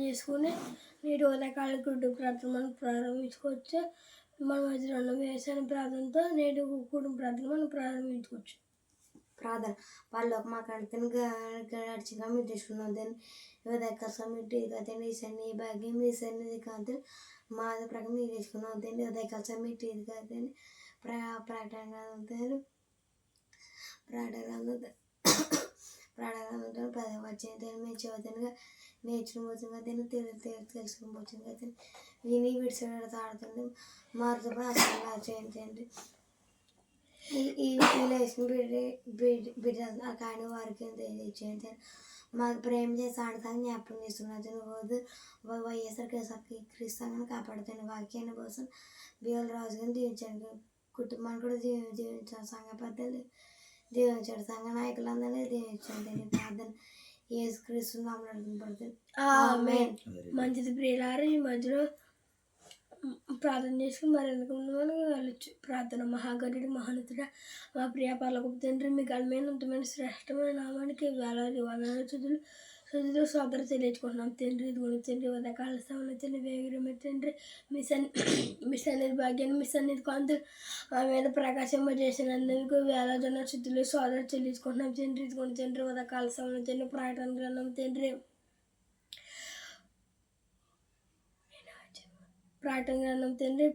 చేసుకుని నేటి ఉదయకాల కుటుంబ ప్రార్థన మనం ప్రారంభించుకోవచ్చు. మనం అది 2 వేసిన ప్రార్థనతో నేటి కుటుంబ ప్రార్థన మనం ప్రారంభించుకోవచ్చు. ప్రార్థన వాళ్ళకి మా కడితేనే గడిచిగా మీరు తీసుకున్నాం దాన్ని ఉదయకాల సమయం కదండి ఈ సన్ని భాగ్యం ఈ సన్నిధి కాదు మా ప్రకారం మీరు తీసుకున్నాం దాన్ని ఉదయకాల సమయం ఇది కాదండి ప్రకటన ప్రాణాలను 10వ అధ్యాయం మేము చదువుతానుగా నేర్చుకుని దాన్ని తెలుసుకుని పోతుంది కదా విని విడిచిపెడతా ఆడుతుంది మారుతూ అసలు చేయండి ఈ లేచిన బిడ్డ కానీ వారికి తెలియచేయండి మాకు ప్రేమ చేసి ఆడతాను జ్ఞాపకం చేస్తున్నది పోదు వైఎస్ఆర్ క్రీస్తాన్ని కాపాడుతాను వాక్యాన్ని కోసం బియ్యాల రాజుగాని దీవించండి కుటుంబాన్ని కూడా దీవించాను సంఘ పెద్దలు దీవించాడు సంఘ నాయకులందరినీ దీవించండి ప్రార్థన యేసుక్రీస్తు నామమున పడుతుంది ఆమేన్. మంచిది ప్రియులారా, ఈ మధ్యలో ప్రార్థన చేసుకుని మరి ఎందుకు మనం వెళ్ళొచ్చు. ప్రార్థన మహాగరుడు మహోన్నతుడా మా ప్రియ పరలోకపు తండ్రి, మీ ఘనమైనంతమైన శ్రేష్టమైన నామానికి వేలాది వందనాలు స్తుతులు సోదరు తెలియచుకుంటున్నాం తండ్రి. ఇదిగోని తండ్రి ఉదయకాల సమయంలో తండ్రి వేగరమే తండ్రి మీ సన్నిధి భాగ్యాన్ని మీ సన్నిధి కాంతులు మా మీద ప్రకాశింపజేసినందుకు వేలాది స్తుతులు సోదరు చెల్లించుకుంటున్నాం తండ్రి. ఇదిగోని తండ్రి ఉదయకాల సమయంలో తండ్రి ప్రకటన గ్రంథం తండ్రి ప్రార్థన గ్రంథం తండ్రి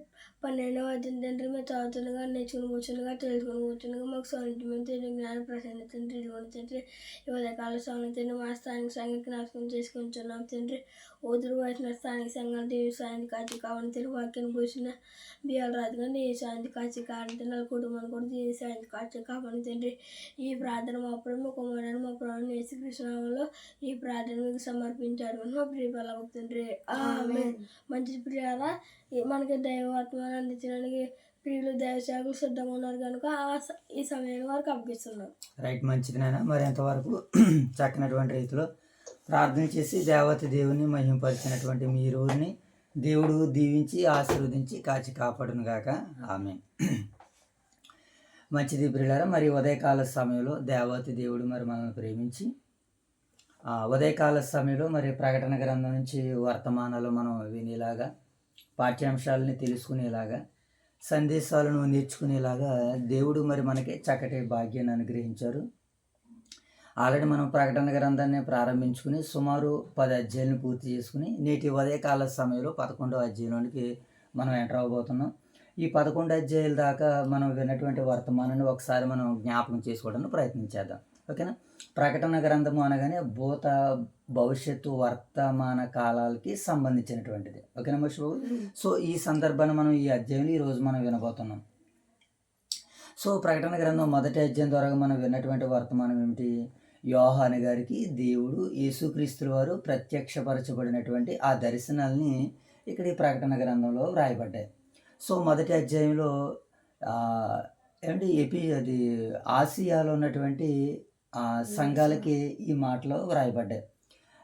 12వ అధ్యాయం తండ్రి మేము చదువుతుండగా నేర్చుకుని కూర్చుండగా తెలుసుకుని కూర్చుండగా మాకు సౌందర్యం తండ్రి జ్ఞాన ప్రసన్న తండ్రి ఇదిగోని తండ్రి ఈ ఉదయకాల సమయం తండ్రి మా స్థానిక సంఘం జ్ఞాపకం చేసుకుంటున్నాం తండ్రి. ఓదురు వచ్చిన స్థానిక సంఘాలు దేవి సాయంతి కాచి కావాలని తెలుగు వాక్యాన్ని పూసిన బియ్యాల రాజుగా దేవి సాయంతి కాచి కావాలని నా కుటుంబాన్ని కూడా దేవి సాయంతి కాచి కావాలని తండ్రి. ఈ ప్రార్థన మా ప్రభు కుమారుడు మా ప్రభు యేసుకృష్ణనామంలో ఈ ప్రార్థన మీకు సమర్పించాడు మా ప్రియ పరలోక తండ్రి ఆమేన్. మంచి ప్రియారా, మనకి దైవవర్తమానం అందించడానికి ప్రియులు దైవసేవకులు సిద్ధంగా ఉన్నారు కనుక ఈ సమయాన్ని వారికి అప్పగిస్తున్నారు. రైట్, మంచిది నాయన. మరి ఎంతవరకు చక్కనటువంటి రీతిలో ప్రార్థన చేసి దేవత దేవుని మహింపరిచినటువంటి మీ రోజుని దేవుడు దీవించి ఆశీర్వదించి కాచి కాపాడును గాక ఆమేన్. మంచిది ప్రియులారా, మరి ఉదయకాల సమయంలో దేవత దేవుడు మరి మనల్ని ప్రేమించి ఉదయకాల సమయంలో మరి ప్రకటన గ్రంథం నుంచి వర్తమానాలు మనం వినేలాగా, పాఠ్యాంశాలని తెలుసుకునేలాగా, సందేశాలను నేర్చుకునేలాగా దేవుడు మరి మనకి చక్కటి భాగ్యాన్ని అనుగ్రహించారు. ఆల్రెడీ మనం ప్రకటన గ్రంథాన్ని ప్రారంభించుకుని సుమారు 10 అధ్యాయాలను పూర్తి చేసుకుని నేటి ఉదయకాల సమయంలో 11వ అధ్యాయంలోనికి మనం ఎంటర్ అవ్వబోతున్నాం. ఈ 11 అధ్యాయాల దాకా మనం విన్నటువంటి వర్తమానాన్ని ఒకసారి మనం జ్ఞాపకం చేసుకోవడానికి ప్రయత్నించేద్దాం. ఓకేనా? ప్రకటన గ్రంథము అనగానే భూత భవిష్యత్తు వర్తమాన కాలాలకి సంబంధించినటువంటిది. ఓకేనా మోషబాబు? సో ఈ సందర్భాన్ని మనం ఈ అధ్యాయంలో ఈరోజు మనం వినబోతున్నాం. సో ప్రకటన గ్రంథం మొదటి అధ్యాయం ద్వారా మనం విన్నటువంటి వర్తమానం ఏమిటి? యోహాను గారికి దేవుడు యేసుక్రీస్తుల వారు ప్రత్యక్షపరచబడినటువంటి ఆ దర్శనాల్ని ఇక్కడ ఈ ప్రకటన గ్రంథంలో వ్రాయబడ్డాయి. సో మొదటి అధ్యాయంలో అది ఆసియాలో ఉన్నటువంటి సంఘాలకి ఈ మాటలో వ్రాయబడ్డాయి.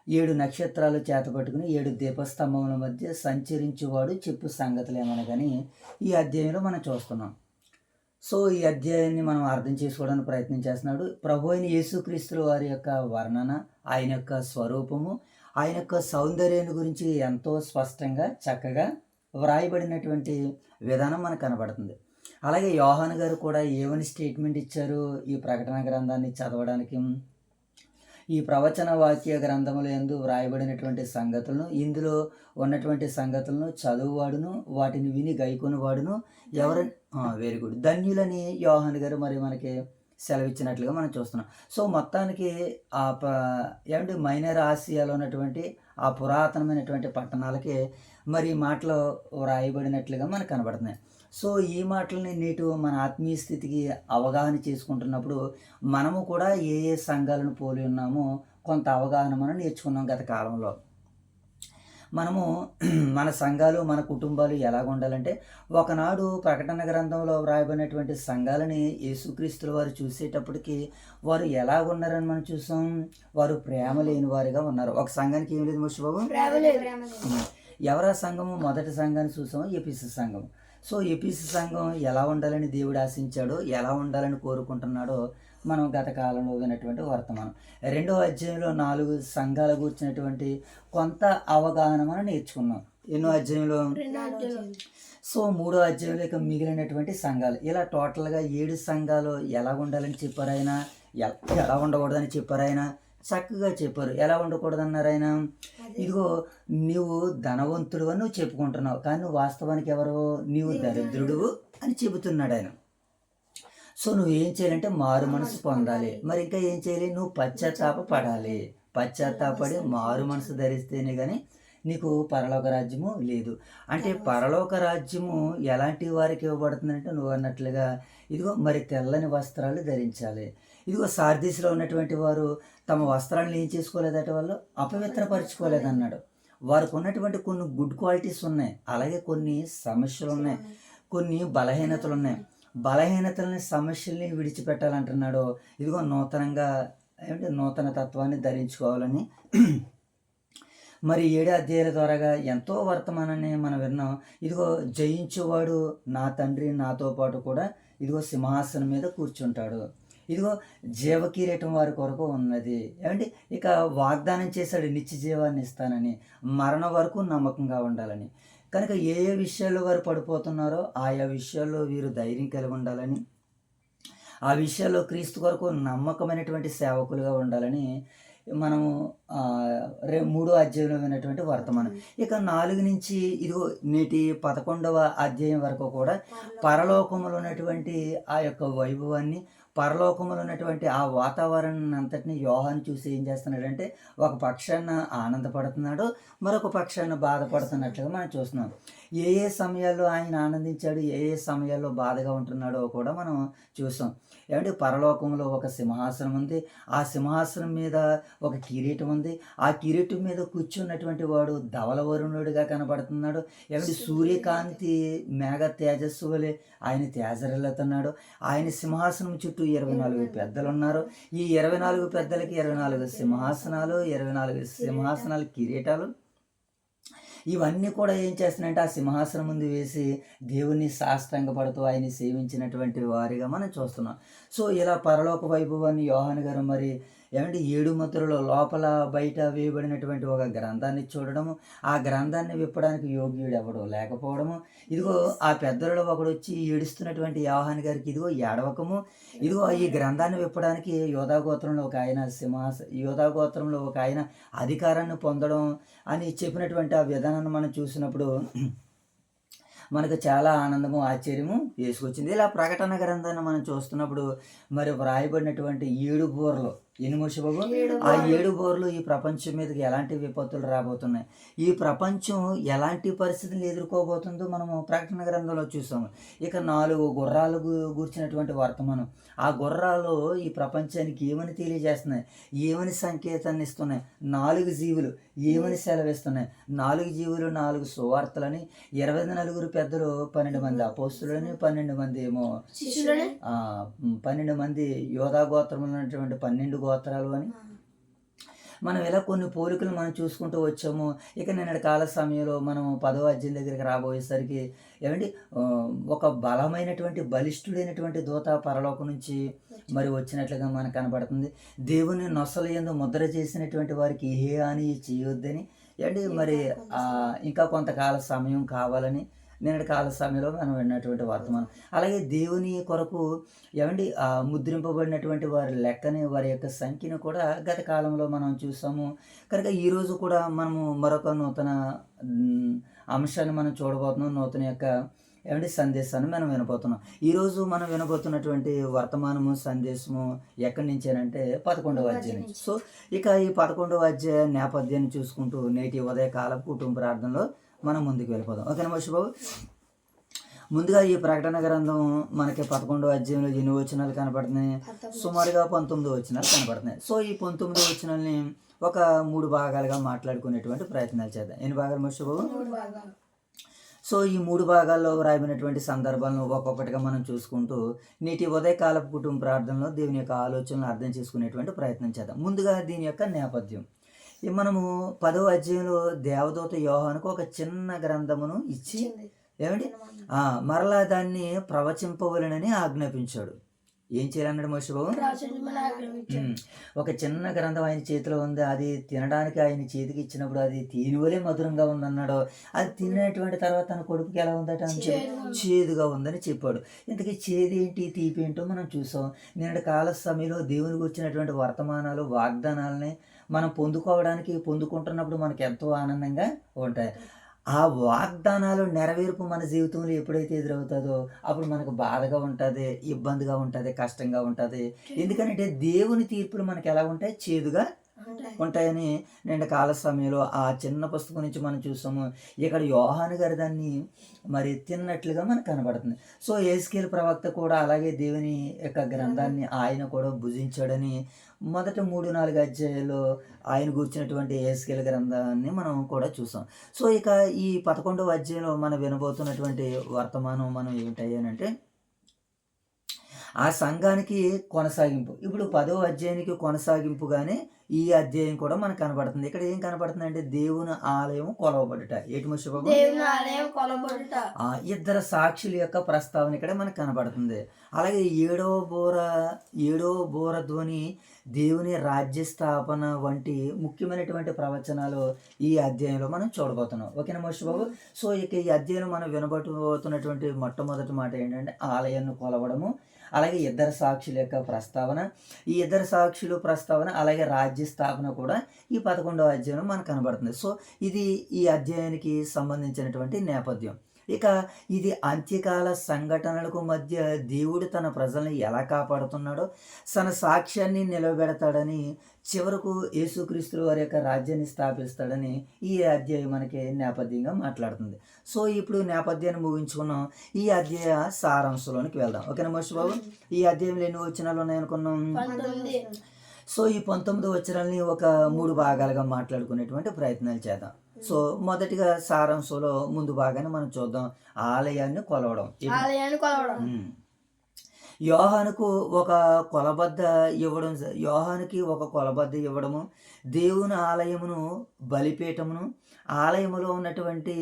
7 నక్షత్రాలు చేతపట్టుకుని 7 దీపస్తంభముల మధ్య సంచరించేవాడు చెప్పు సంగతులు ఏమనగాని ఈ అధ్యాయంలో మనం చూస్తున్నాం. సో ఈ అధ్యాయాన్ని మనం అర్థం చేసుకోవడానికి ప్రయత్నం చేస్తున్నాడు. ప్రభు అయిన యేసుక్రీస్తుల వారి యొక్క వర్ణన, ఆయన యొక్క స్వరూపము, ఆయన యొక్క సౌందర్యాన్ని గురించి ఎంతో స్పష్టంగా చక్కగా వ్రాయబడినటువంటి విధానం మనకు కనబడుతుంది. అలాగే యోహాను గారు కూడా ఏమని స్టేట్మెంట్ ఇచ్చారు ఈ ప్రకటన గ్రంథాన్ని చదవడానికి? ఈ ప్రవచన వాక్య గ్రంథముల యందు వ్రాయబడినటువంటి సంగతులను, ఇందులో ఉన్నటువంటి సంగతులను చదువువాడును వాటిని విని గైకొనివాడును ఎవరని వెరీ గుడ్ ధన్యులని యోహాను గారు మరి మనకి సెలవిచ్చినట్లుగా మనం చూస్తున్నాం. సో మొత్తానికి మైనర్ ఆసియాలో ఉన్నటువంటి ఆ పురాతనమైనటువంటి పట్టణాలకి మరి మాటలు వ్రాయబడినట్లుగా మనకు కనబడుతున్నాయి. సో ఈ మాటలని నేటి మన ఆత్మీయ స్థితికి అవగాహన చేసుకుంటున్నప్పుడు మనము కూడా ఏ ఏ సంఘాలను పోలి ఉన్నామో కొంత అవగాహన మనం నేర్చుకున్నాం గత కాలంలో. మనము మన సంఘాలు, మన కుటుంబాలు ఎలాగ ఉండాలంటే, ఒకనాడు ప్రకటన గ్రంథంలో వ్రాయబడినటువంటి సంఘాలని యేసుక్రీస్తుల వారు చూసేటప్పటికి వారు ఎలాగున్నారని మనం చూసాం. వారు ప్రేమ లేని వారిగా ఉన్నారు. ఒక సంఘానికి ఏం లేదు మోషబాబు? ఎవరా సంఘము? మొదటి సంఘాన్ని చూసాము, ఎఫెసు సంఘం. సో ఎఫెసు సంఘం ఎలా ఉండాలని దేవుడు ఆశించాడో, ఎలా ఉండాలని కోరుకుంటున్నాడో మనం గత కాలంలో విన్నటువంటి వర్తమానం. 2వ అధ్యాయంలో 4 సంఘాల గురించినటువంటి కొంత అవగాహన మనం నేర్చుకున్నాం. ఎన్నో అధ్యాయంలో? సో 3వ అధ్యాయంలో ఇక మిగిలినటువంటి సంఘాలు, ఇలా టోటల్గా 7 సంఘాలు ఎలా ఉండాలని చెప్పారు ఆయన, ఎలా ఉండకూడదని చెప్పారు ఆయన, చక్కగా చెప్పారు. ఎలా ఉండకూడదన్నారు ఆయన? ఇదిగో నీవు ధనవంతుడు అని నువ్వు చెప్పుకుంటున్నావు, కానీ నువ్వు వాస్తవానికి ఎవరు? నీవు దరిద్రుడు అని చెబుతున్నాడు ఆయన. సో నువ్వు ఏం చేయాలంటే మారు మనసు పొందాలి. మరి ఇంకా ఏం చేయాలి? నువ్వు పశ్చాత్తాప పడాలి. పశ్చాత్తాపడి మారు మనసు ధరిస్తేనే కానీ నీకు పరలోక రాజ్యము లేదు. అంటే పరలోక రాజ్యము ఎలాంటి వారికి ఇవ్వబడుతుందంటే నువ్వు అన్నట్లుగా ఇదిగో మరి తెల్లని వస్త్రాలు ధరించాలి. ఇదిగో సార్దీస్లో ఉన్నటువంటి వారు తమ వస్త్రాలను ఏం చేసుకోలేదట, వాళ్ళు అపవిత్రపరచుకోలేదన్నాడు. వారికి ఉన్నటువంటి కొన్ని గుడ్ క్వాలిటీస్ ఉన్నాయి, అలాగే కొన్ని సమస్యలు ఉన్నాయి, కొన్ని బలహీనతలు ఉన్నాయి. బలహీనతలని సమస్యల్ని విడిచిపెట్టాలంటున్నాడు. ఇదిగో నూతనంగా ఏమంటే నూతన తత్వాన్ని ధరించుకోవాలని మరి 7 అధ్యాయాల ద్వారాగా ఎంతో వర్తమానాన్ని మనం విన్నాం. ఇదిగో జయించేవాడు నా తండ్రి నాతో పాటు కూడా ఇదిగో సింహాసనం మీద కూర్చుంటాడు. ఇదిగో జీవకిరీటం వారి కొరకు ఉన్నది. ఏమంటే ఇక వాగ్దానం చేశాడు నిత్య జీవాన్ని ఇస్తానని, మరణం వరకు నమ్మకంగా ఉండాలని. కనుక ఏ ఏ విషయాల్లో వారు పడిపోతున్నారో ఆయా విషయాల్లో వీరు ధైర్యం కలిగి ఉండాలని, ఆ విషయాల్లో క్రీస్తు కొరకు నమ్మకమైనటువంటి సేవకులుగా ఉండాలని మనము 3వ అధ్యాయంలో విన్నటువంటి వర్తమానం. ఇక 4 నుంచి ఇదిగో నేటి 11వ అధ్యాయం వరకు కూడా పరలోకములో ఉన్నటువంటి ఆ యొక్క వైభవాన్ని, పరలోకములో ఉన్నటువంటి ఆ వాతావరణం అంతటిని యోహాను చూసి ఏం చేస్తున్నాడంటే ఒక పక్షాన ఆనందపడుతున్నాడు, మరొక పక్షాన బాధపడుతున్నట్లుగా మనం చూస్తున్నాం. ఏ ఏ సమయాల్లో ఆయన ఆనందించాడు, ఏ ఏ సమయాల్లో బాధగా ఉంటున్నాడో కూడా మనం చూస్తాం. ఏమంటే పరలోకంలో ఒక సింహాసనం ఉంది, ఆ సింహాసనం మీద ఒక కిరీటం ఉంది, ఆ కిరీటం మీద కూర్చున్నటువంటి వాడు ధవలవరుణుడిగా కనబడుతున్నాడు. ఏమంటే సూర్యకాంతి మేఘ తేజస్సు వలె ఆయన తేజరిల్లుతున్నాడు. ఆయన సింహాసనం చుట్టూ 24 పెద్దలు ఉన్నారు. ఈ 24 పెద్దలకి 24 సింహాసనాలు, 24 సింహాసనాల కిరీటాలు ఇవన్నీ కూడా ఏం చేస్తున్నాయంటే ఆ సింహాసనం ముందు వేసి దేవుణ్ణి సాష్టాంగపడుతూ ఆయన్ని సేవించినటువంటి వారిగా మనం చూస్తున్నాం. సో ఇలా పరలోక వైభవాన్ని యోహాను గారు మరి ఏమంటే 7 ముద్రలో లోపల బయట వేయబడినటువంటి ఒక గ్రంథాన్ని చూడడము, ఆ గ్రంథాన్ని విప్పడానికి యోగ్యుడు ఎవడు లేకపోవడము, ఇదిగో ఆ పెద్దలలో ఒకడు వచ్చి ఏడుస్తున్నటువంటి యోహాను గారికి ఇదిగో ఏడవకము, ఇదిగో ఈ గ్రంథాన్ని విప్పడానికి యోధాగోత్రంలో ఒక ఆయన అధికారాన్ని పొందడం అని చెప్పినటువంటి ఆ విధానాన్ని మనం చూసినప్పుడు మనకు చాలా ఆనందము ఆశ్చర్యము వేసుకొచ్చింది. ఇలా ప్రకటన గ్రంథాన్ని మనం చూస్తున్నప్పుడు మరి వ్రాయబడినటువంటి 7 బూరలు బాబు, ఆ 7 బోర్లు ఈ ప్రపంచం మీదకి ఎలాంటి విపత్తులు రాబోతున్నాయి, ఈ ప్రపంచం ఎలాంటి పరిస్థితులు ఎదుర్కోబోతుందో మనము ప్రకటన గ్రంథంలో చూసాము. ఇక 4 గుర్రాలు గూర్చినటువంటి వర్తమానం, ఆ గుర్రాలు ఈ ప్రపంచానికి ఏమని తెలియజేస్తున్నాయి, ఏమని సంకేతాన్ని ఇస్తున్నాయి, 4 జీవులు ఏమని సెలవిస్తున్నాయి, 4 జీవులు 4 సువార్తలని, 24 పెద్దలు 12 మంది అపోస్తులని, 12 మంది ఏమో 12 మంది యోధా గోత్రములు ఉన్నటువంటి 12 గోత్రాలు అని మనం ఇలా కొన్ని పోలికలు మనం చూసుకుంటూ వచ్చాము. ఇక నిన్నటి కాల సమయంలో మనం 10వ అధ్యాయం దగ్గరికి రాబోయేసరికి ఏమండి ఒక బలమైనటువంటి బలిష్ఠుడైనటువంటి దూత పరలోకం నుంచి మరి వచ్చినట్లుగా మనకు కనబడుతుంది. దేవుని నొసలు యందు ముద్ర చేసినటువంటి వారికి ఏ హాని చేయొద్దని ఏమండి మరి ఇంకా కొంతకాల సమయం కావాలని నిన్నటి కాల సమయంలో మనం విన్నటువంటి వర్తమానం. అలాగే దేవుని కొరకు ఏమండి ముద్రింపబడినటువంటి వారి లెక్కని, వారి యొక్క సంఖ్యను కూడా గత కాలంలో మనం చూసాము. కనుక ఈరోజు కూడా మనము మరొక నూతన అంశాన్ని మనం చూడబోతున్నాం. నూతన యొక్క ఏమంటే సందేశాన్ని మనం వినబోతున్నాం. ఈరోజు మనం వినబోతున్నటువంటి వర్తమానము సందేశము ఎక్కడి నుంచి అంటే 11వ అధ్యాయం నుంచి. సో ఇక ఈ 11వ అధ్యాయ నేపథ్యాన్ని చూసుకుంటూ నేటి ఉదయకాల కుటుంబ ప్రార్థనలో మనం ముందుకు వెళ్ళిపోదాం. ఓకేనా మోషి బాబు? ముందుగా ఈ ప్రకటన గ్రంథం మనకి 11వ అధ్యాయంలో ఎన్ని వచనాలు కనపడుతున్నాయి? సుమారుగా 19 వచనాలు కనపడుతున్నాయి. సో ఈ 19 వచనాలని ఒక 3 భాగాలుగా మాట్లాడుకునేటువంటి ప్రయత్నాలు చేద్దాం. ఎన్ని భాగాలు మోషి బాబు? సో ఈ 3 భాగాల్లో రాయబడినటువంటి సందర్భాలను ఒక్కొక్కటిగా మనం చూసుకుంటూ నేటి ఉదయకాలపు కుటుంబ ప్రార్థనలో దేవుని యొక్క ఆలోచనలు అర్థం చేసుకునేటువంటి ప్రయత్నం చేద్దాం. ముందుగా దీని యొక్క నేపథ్యం, మనము 10వ అధ్యాయంలో దేవదూత యోహానుకు ఒక చిన్న గ్రంథమును ఇచ్చి ఏమండి మరలా దాన్ని ప్రవచింపవలనని ఆజ్ఞాపించాడు. ఏం చేయాలన్నాడు మోషే బాబు? ప్రాచుర్యమైన ఆగ్రహం ఇచ్చాడు. ఒక చిన్న గ్రంథం ఆయన చేతిలో ఉంది, అది తినడానికి ఆయన చేతికి ఇచ్చినప్పుడు అది తీరువలే మధురంగా ఉందన్నాడు. అది తినేటువంటి తర్వాత తన కొడుకుకి ఎలా ఉందట అంటే చేదుగా ఉందని చెప్పాడు. ఇంతకీ చేదు ఏంటి తీపి ఏంటో మనం చూసాం. నిన్నటి కాల సమయంలో దేవునికి వచ్చినటువంటి వర్తమానాలు వాగ్దానాలని మనం పొందుకుంటున్నప్పుడు మనకు ఎంతో ఆనందంగా ఉంటాయి. ఆ వాగ్దానాలు నెరవేర్పు మన జీవితంలో ఎప్పుడైతే ఎదురవుతుందో అప్పుడు మనకు బాధగా ఉంటుంది, ఇబ్బందిగా ఉంటుంది, కష్టంగా ఉంటుంది. ఎందుకంటే దేవుని తీర్పులు మనకు ఎలా ఉంటాయి? చేదుగా ఉంటాయని నిన్న కాల సమయంలో ఆ చిన్న పుస్తకం నుంచి మనం చూసాము. ఇక్కడ యోహాను గారు దాన్ని మరి తిన్నట్లుగా మనకు కనబడుతుంది. సో యేస్కేలు ప్రవక్త కూడా అలాగే దేవుని యొక్క గ్రంథాన్ని ఆయన కూడా భుజించాడని మొదట 3-4 అధ్యాయాల్లో ఆయన కూర్చున్నటువంటి యేస్కేలు గ్రంథాన్ని మనం కూడా చూసాం. సో ఇక ఈ 11వ అధ్యాయంలో మనం వినబోతున్నటువంటి వర్తమానం మనం ఏమిటయ్యానంటే ఆ సంఘానికి కొనసాగింపు. ఇప్పుడు 10వ అధ్యాయానికి కొనసాగింపుగానే ఈ అధ్యాయం కూడా మనకు కనబడుతుంది. ఇక్కడ ఏం కనబడుతుంది అంటే దేవుని ఆలయం కొలవబడుట. ఏటి మోషే బాబు? దేవుని ఆలయం కొలబడుట. ఇద్దరు సాక్షుల యొక్క ప్రస్తావన ఇక్కడ మనకు కనబడుతుంది. అలాగే ఏడవ బోర ధ్వని దేవుని రాజ్య స్థాపన వంటి ముఖ్యమైనటువంటి ప్రవచనాలు ఈ అధ్యాయంలో మనం చూడబోతున్నాం. ఓకేనా మోషే బాబు? సో ఇక ఈ అధ్యాయంలో మనం వినబోతున్నటువంటి మొట్టమొదటి మాట ఏంటంటే ఆలయాన్ని కొలవడము, అలాగే ఇద్దరు సాక్షుల యొక్క ప్రస్తావన, ఈ ఇద్దరు సాక్షుల ప్రస్తావన, అలాగే రాజ్య స్థాపన కూడా ఈ 11వ అధ్యాయంలో మనకు కనబడుతుంది. సో ఇది ఈ అధ్యాయానికి సంబంధించినటువంటి నేపథ్యం. ఇక ఇది అంత్యకాల సంఘటనలకు మధ్య దేవుడు తన ప్రజల్ని ఎలా కాపాడుతున్నాడో, తన సాక్ష్యాన్ని నిలబెడతాడని, చివరకు యేసుక్రీస్తు వారి యొక్క రాజ్యాన్ని స్థాపిస్తాడని ఈ అధ్యాయం మనకి నేపథ్యంగా మాట్లాడుతుంది. సో ఇప్పుడు నేపథ్యాన్ని ముగించుకున్నాం. ఈ అధ్యాయ సారాంశంలోనికి వెళ్దాం. ఓకేనా మోషే బాబు? ఈ అధ్యాయంలో ఎన్ని వచనాలు ఉన్నాయనుకున్నాం? 19. సో ఈ 19 వచనాలని ఒక 3 భాగాలుగా మాట్లాడుకునేటువంటి ప్రయత్నాలు చేద్దాం. సో మొదటిగా సారాంశంలో ముందు భాగాన్ని మనం చూద్దాం. ఆలయాన్ని కొలవడం. ఆలయాన్ని కొలవడం. యోహానుకి ఒక కొలబద్ద ఇవ్వడము, దేవుని ఆలయమును బలిపీఠమును, ఆలయములో ఉన్నటువంటి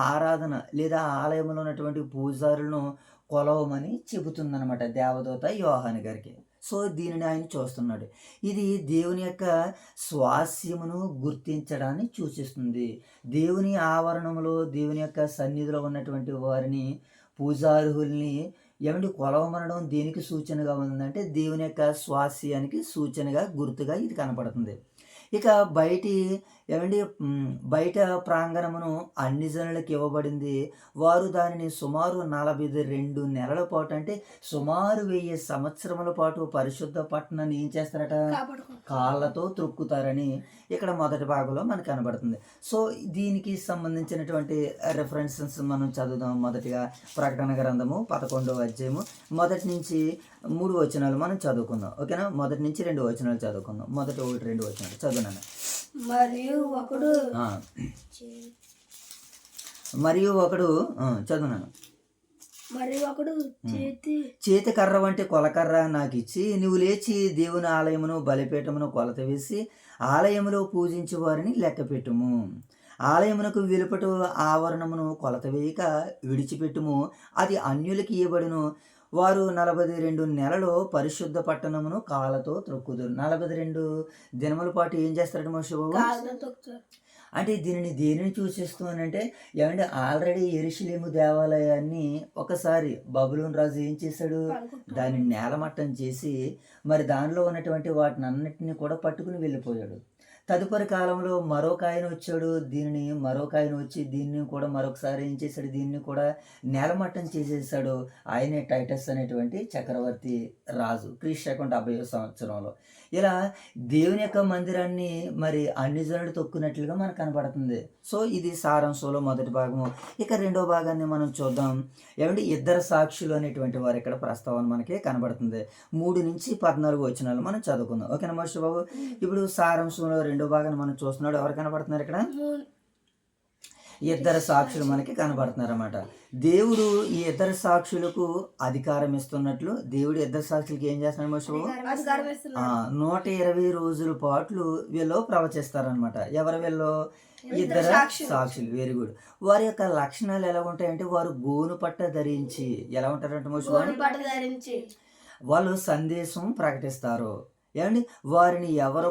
ఆరాధన లేదా ఆలయంలో ఉన్నటువంటి పూజారులను కొలవమని చెబుతుందన్నమాట దేవదూత యోహాను గారికి. సో దీనిని ఆయన చూస్తున్నాడు. ఇది దేవుని యొక్క స్వాస్యమును గుర్తించడాన్ని సూచిస్తుంది. దేవుని ఆవరణంలో దేవుని యొక్క సన్నిధిలో ఉన్నటువంటి వారిని, పూజారుల్ని కొలవమనడం దేనికి సూచనగా ఉందంటే దేవుని యొక్క స్వాస్యానికి సూచనగా, గుర్తుగా ఇది కనపడుతుంది. ఇక బయట ప్రాంగణమును అన్ని జనులకు ఇవ్వబడింది. వారు దానిని సుమారు 42 నెలల పాటు, అంటే సుమారు 1000 సంవత్సరముల పాటు పరిశుద్ధ పట్టణాన్ని ఏం చేస్తారట? కాళ్ళతో త్రొక్కుతారని ఇక్కడ మొదటి భాగంలో మనకు కనబడుతుంది. సో దీనికి సంబంధించినటువంటి రెఫరెన్సెస్ మనం చదువుదాం. మొదటిగా ప్రకటన గ్రంథము 11వ అధ్యాయము మొదటి నుంచి 3 వచనాలు మనం చదువుకుందాం. ఓకేనా? మొదటి నుంచి 2 వచనాలు చదువుకుందాం. మొదటి 1-2 వచనాలు చదువునాను. మరియు ఒకడు చదువునాను. మరియు ఒకడు చేతి కర్ర వంటి కొలకర్ర నాకు ఇచ్చి, నువ్వు లేచి దేవుని ఆలయమును బలిపీఠమును కొలత వేసి ఆలయములో పూజించే వారిని లెక్క పెట్టుము. ఆలయమునకు వెలుపట ఆవరణమును కొలత వేయక విడిచిపెట్టుము. అది అన్యులకి ఇవ్వబడును. వారు 42 నెలలు పరిశుద్ధ పట్టణమును కాళ్ళతో త్రొక్కుదురు. 42 దినముల పాటు ఏం చేస్తారట మోషే బాబు? అంటే దేనిని సూచిస్తుందంటే ఆల్రెడీ యెరూషలేము దేవాలయాన్ని ఒకసారి బబులోను రాజు ఏం చేశాడు? దాన్ని నేలమట్టం చేసి మరి దానిలో ఉన్నటువంటి వాటిని అన్నిటిని కూడా పట్టుకుని వెళ్ళిపోయాడు. తదుపరి కాలంలో మరొక ఆయన వచ్చాడు. మరొక ఆయన వచ్చి దీన్ని కూడా మరొకసారి ఏం చేశాడు? దీన్ని కూడా నేలమట్టం చేసేసాడు. ఆయనే టైటస్ అనేటువంటి చక్రవర్తి రాజు, క్రీస్తు 70వ సంవత్సరంలో. ఇలా దేవుని యొక్క మందిరాన్ని మరి అన్ని జనులు తొక్కున్నట్లుగా మనకు కనపడుతుంది. సో ఇది సారాంశంలో మొదటి భాగము. ఇక రెండో భాగాన్ని మనం చూద్దాం. ఇద్దరు సాక్షులు అనేటువంటి వారు ఇక్కడ ప్రస్తావన మనకి కనబడుతుంది. 3-14 వచనాలు మనం చదువుకుందాం. ఓకేనా మోషే బాబు? ఇప్పుడు సారాంశంలో రెండో భాగాన్ని మనం చూస్తున్నాడు. ఎవరు కనబడుతున్నారు ఇక్కడ? ఇద్దరు సాక్షులు మనకి కనబడుతున్నారు అన్నమాట. దేవుడు ఈ ఇద్దరు సాక్షులకు అధికారం ఇస్తున్నట్లు దేవుడు ఇద్దరు సాక్షులకి ఏం చేస్తున్నాడు మోషే బాబు? 120 రోజుల పాటు వీళ్ళు ప్రవచిస్తారనమాట. ఎవరు వీళ్ళు? ఇద్దరు సాక్షులు. Very good. వారి యొక్క లక్షణాలు ఎలా ఉంటాయంటే వారు గోను పట్ట ధరించి ఎలా ఉంటారంటే మోషే బాబు? వాళ్ళు సందేశం ప్రకటిస్తారు. ఏమండి వారికి ఎవరు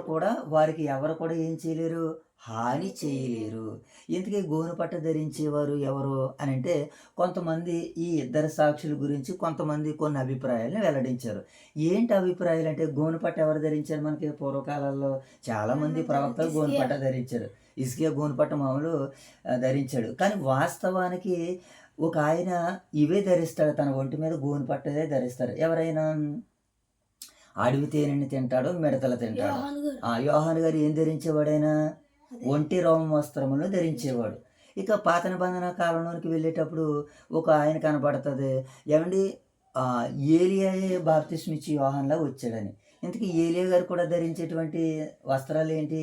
కూడా ఏం చేయలేరు, హాని చేయలేరు. ఇంతకీ గోనుపట్ట ధరించేవారు ఎవరు అని అంటే కొంతమంది ఈ ఇద్దరు సాక్షుల గురించి కొంతమంది కొన్ని అభిప్రాయాలను వెల్లడించారు. ఏంటి అభిప్రాయాలు అంటే గోనుపట్ట ఎవరు ధరించారు? మనకి పూర్వకాలంలో చాలామంది ప్రవక్తలు గోనుపట్ట ధరించారు. హిజ్కియా గోనుపట్ట మామూలు ధరించాడు. కానీ వాస్తవానికి ఒక ఆయన ఇవే ధరిస్తాడు, తన ఒంటి మీద గోనుపట్టదే ధరిస్తారు. ఎవరైనా అడవి తేనెని తింటాడు, మిడతలు తింటాడు. యోహాను గారు ఏం ధరించేవాడైనా ఒంటి రోమం వస్త్రములను ధరించేవాడు. ఇక పాత నిబంధన కాలంలోనికి వెళ్ళేటప్పుడు ఒక ఆయన కనపడుతుంది. ఏమండి ఏలియాయే బాప్తిస్మ ఇచ్చి యోహాన్లా వచ్చాడని. ఇంతకీ ఏలియా గారు కూడా ధరించేటువంటి వస్త్రాలు ఏంటి?